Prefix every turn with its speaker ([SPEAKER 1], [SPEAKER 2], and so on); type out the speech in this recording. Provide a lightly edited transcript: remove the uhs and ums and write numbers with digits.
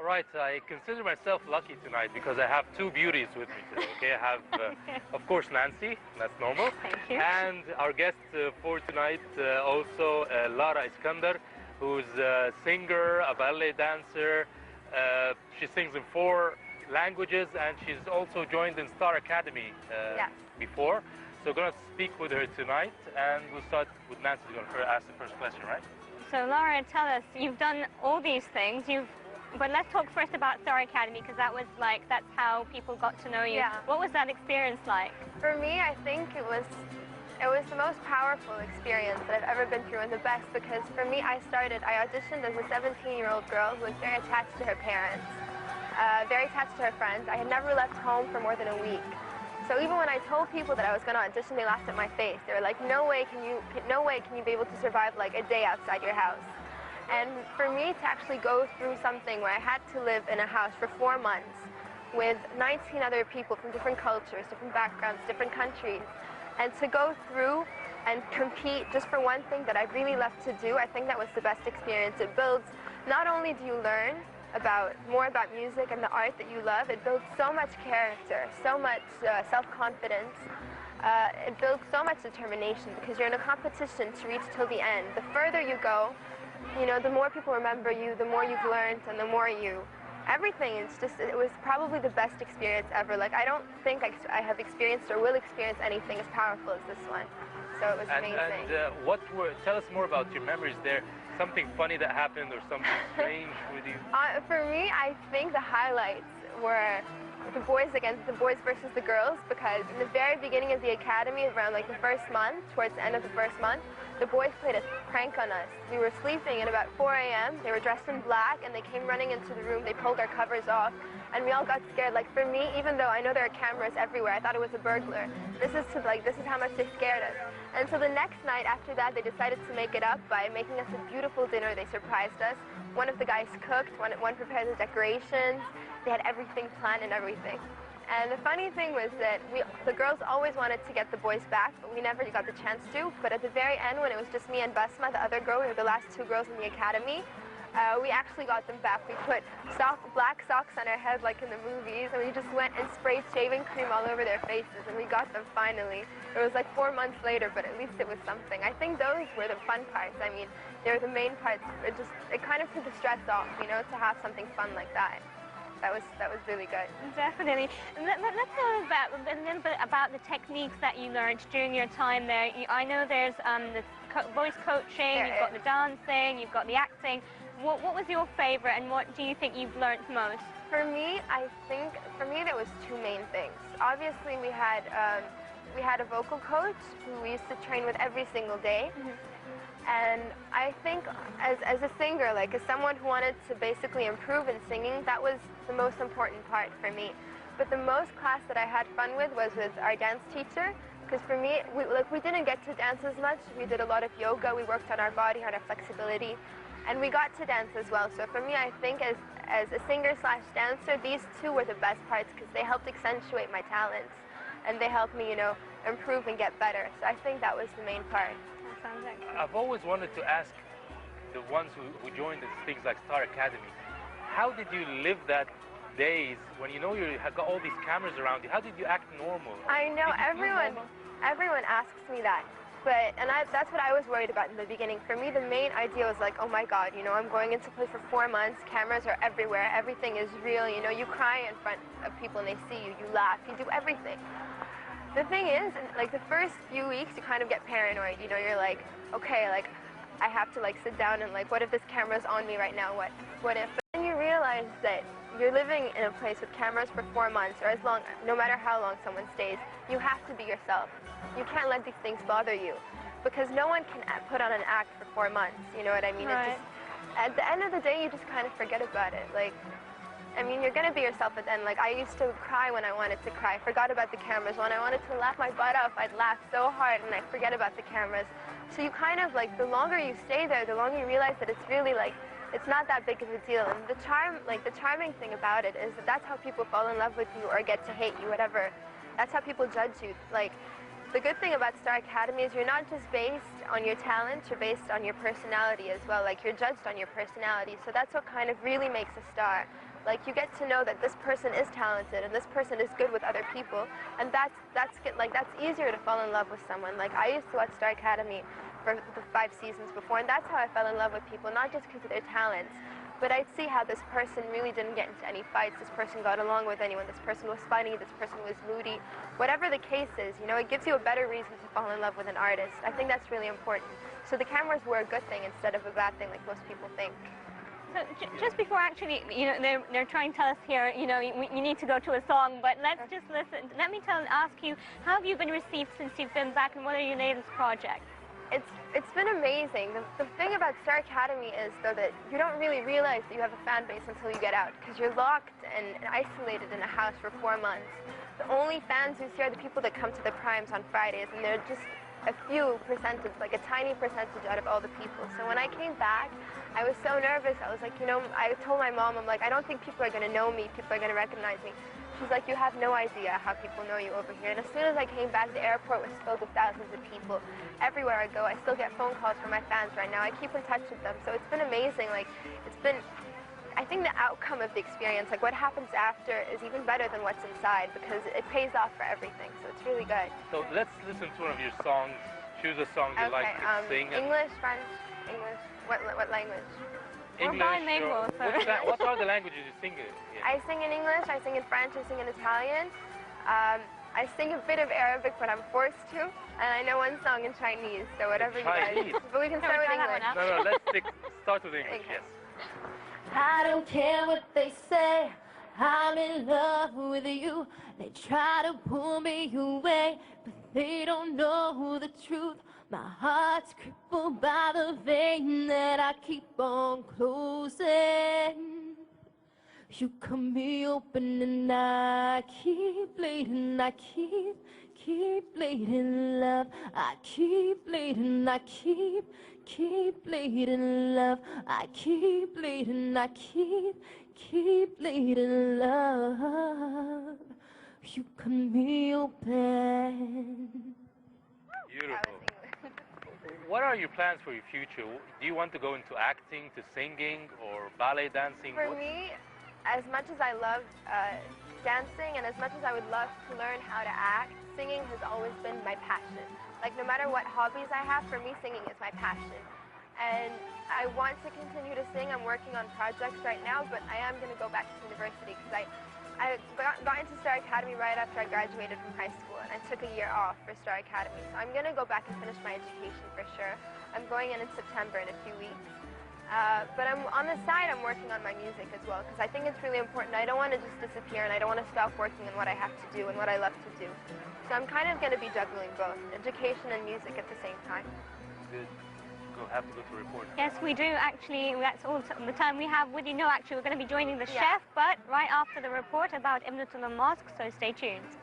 [SPEAKER 1] All right, I consider myself lucky tonight because I have two beauties with me today, okay? I have, of course, Nancy, that's normal.
[SPEAKER 2] Thank you.
[SPEAKER 1] And our guest for tonight, also Lara Iskandar, who's a singer, a ballet dancer. She sings in 4 languages, and she's also joined in Star Academy before. So we're going to speak with her tonight, and we'll start with Nancy. We're going to ask the first question, right?
[SPEAKER 2] So Lara, tell us, you've done all these things. But let's talk first about Star Academy, because that was that's how people got to know you.
[SPEAKER 3] Yeah.
[SPEAKER 2] What was that experience like?
[SPEAKER 3] For me, I think it was the most powerful experience that I've ever been through, and the best, because for me, I auditioned as a 17-year-old girl who was very attached to her parents, very attached to her friends. I had never left home for more than a week. So even when I told people that I was going to audition, they laughed at my face. They were like, no way can you be able to survive like a day outside your house. And for me to actually go through something where I had to live in a house for 4 months with 19 other people from different cultures, different backgrounds, different countries, and to go through and compete just for one thing that I really love to do, I think that was the best experience. It builds, not only do you learn more about music and the art that you love, it builds so much character, so much self-confidence. It builds so much determination, because you're in a competition to reach till the end. The further you go, you know, the more people remember you, the more you've learned, and the more everything. It was probably the best experience ever. Like, I don't think I have experienced or will experience anything as powerful as this one. So it was amazing.
[SPEAKER 1] And tell us more about your memories there. Something funny that happened or something strange with you?
[SPEAKER 3] For me, I think the highlights were the boys versus the girls, because in the very beginning of the academy, around like the first month, towards the end of the first month, the boys played a prank on us. We were sleeping at about 4 a.m. They were dressed in black, and they came running into the room. They pulled our covers off, and we all got scared. Like, for me, even though I know there are cameras everywhere, I thought it was a burglar. This is how much they scared us. And so the next night after that, they decided to make it up by making us a beautiful dinner. They surprised us. One of the guys cooked, one prepared the decorations. They had everything planned and everything. And the funny thing was that the girls always wanted to get the boys back, but we never got the chance to. But at the very end, when it was just me and Basma, the other girl, we were the last 2 girls in the academy, we actually got them back. We put black socks on our head like in the movies, and we just went and sprayed shaving cream all over their faces, and we got them finally. It was like 4 months later, but at least it was something. I think those were the fun parts. I mean, they were the main parts. It kind of took the stress off, you know, to have something fun like that. That was really good.
[SPEAKER 2] Definitely. Let's know a little bit about the techniques that you learned during your time there. I know there's the voice coaching, you've got the dancing, you've got the acting. What was your favorite, and what do you think you've learned most?
[SPEAKER 3] For me, there was 2 main things. Obviously, we had a vocal coach who we used to train with every single day. And I think as a singer, like as someone who wanted to basically improve in singing, that was the most important part for me. But the most class that I had fun with was with our dance teacher, because for me, we didn't get to dance as much. We did a lot of yoga, we worked on our body, on our flexibility, and we got to dance as well. So for me, I think as a singer/dancer, these 2 were the best parts, because they helped accentuate my talents, and they helped me, you know, improve and get better. So I think that was the main part.
[SPEAKER 1] I've always wanted to ask the ones who joined things like Star Academy, how did you live that days when you know you have got all these cameras around you? How did you act normal?
[SPEAKER 3] I know, everyone asks me that. That's what I was worried about in the beginning. For me, the main idea was like, oh my God, you know, I'm going into play for 4 months, cameras are everywhere, everything is real, you know, you cry in front of people and they see you, you laugh, you do everything. The thing is, like the first few weeks, you kind of get paranoid. You know, you're like, okay, like I have to like sit down and like, what if this camera's on me right now? What if? But then you realize that you're living in a place with cameras for 4 months, or no matter how long someone stays, you have to be yourself. You can't let these things bother you, because no one can put on an act for 4 months. You know what I mean?
[SPEAKER 2] Right.
[SPEAKER 3] At the end of the day, you just kind of forget about it. Like, I mean, you're going to be yourself at the end. Like, I used to cry when I wanted to cry. I forgot about the cameras. When I wanted to laugh my butt off, I'd laugh so hard and I'd forget about the cameras. So you kind of, like, the longer you stay there, the longer you realize that it's really, like, it's not that big of a deal. And the charming thing about it is that that's how people fall in love with you or get to hate you, whatever. That's how people judge you. Like, the good thing about Star Academy is you're not just based on your talent, you're based on your personality as well. Like, you're judged on your personality. So that's what kind of really makes a star. Like, you get to know that this person is talented and this person is good with other people, and that's easier to fall in love with someone. Like, I used to watch Star Academy for the 5 seasons before, and that's how I fell in love with people, not just because of their talents, but I'd see how this person really didn't get into any fights, this person got along with anyone, this person was funny, this person was moody. Whatever the case is, you know, it gives you a better reason to fall in love with an artist. I think that's really important. So the cameras were a good thing instead of a bad thing like most people think.
[SPEAKER 2] So just before actually, you know, they're trying to tell us here, you know, you need to go to a song, but let's just listen. Let me ask you, how have you been received since you've been back, and what are your latest projects?
[SPEAKER 3] It's been amazing. The thing about Star Academy is, though, that you don't really realize that you have a fan base until you get out, because you're locked and isolated in a house for 4 months. The only fans you see are the people that come to the primes on Fridays, and they're just a few percentage, like a tiny percentage out of all the people. So when I came back, I was so nervous. I was like, you know, I told my mom, I'm like, I don't think people are going to know me, people are going to recognize me. She's like, you have no idea how people know you over here. And as soon as I came back, the airport was filled with thousands of people. Everywhere I go, I still get phone calls from my fans right now. I keep in touch with them. So it's been amazing. Like, it's been, I think the outcome of the experience, like what happens after, is even better than what's inside, because it pays off for everything. So it's really good.
[SPEAKER 1] So let's listen to one of your songs. Choose a song you like to sing.
[SPEAKER 3] English, French, English. What language?
[SPEAKER 1] English. What are the languages you sing in?
[SPEAKER 3] I sing in English, I sing in French, I sing in Italian. I sing a bit of Arabic, but I'm forced to. And I know one song in Chinese, so whatever you guys. But we can start with English.
[SPEAKER 1] No, let's start with English,
[SPEAKER 3] Okay.
[SPEAKER 1] yes.
[SPEAKER 4] I don't care what they say, I'm in love with you. They try to pull me away, but they don't know the truth. My heart's crippled by the vein that I keep on closing. You cut me open and I keep bleeding, I keep bleeding, love. I keep bleeding, I keep bleeding, love. I keep bleeding, I keep bleeding, love. You cut me open.
[SPEAKER 1] Beautiful. What are your plans for your future? Do you want to go into acting, to singing, or ballet dancing?
[SPEAKER 3] For me, as much as I love dancing and as much as I would love to learn how to act, singing has always been my passion. Like, no matter what hobbies I have, for me, singing is my passion. And I want to continue to sing. I'm working on projects right now, but I am going to go back to university because I got into Star Academy right after I graduated from high school, and I took a year off for Star Academy. So I'm going to go back and finish my education for sure. I'm going in September in a few weeks. But on the side, I'm working on my music as well, because I think it's really important. I don't want to just disappear, and I don't want to stop working on what I have to do and what I love to do. So I'm kind of going to be juggling both, education and music at the same time.
[SPEAKER 1] Good. Go have to go to report.
[SPEAKER 2] Yes, we do actually. That's all the time we have with you. No, actually, we're going to be joining the chef, but right after the report about Ibn Mosque, so stay tuned.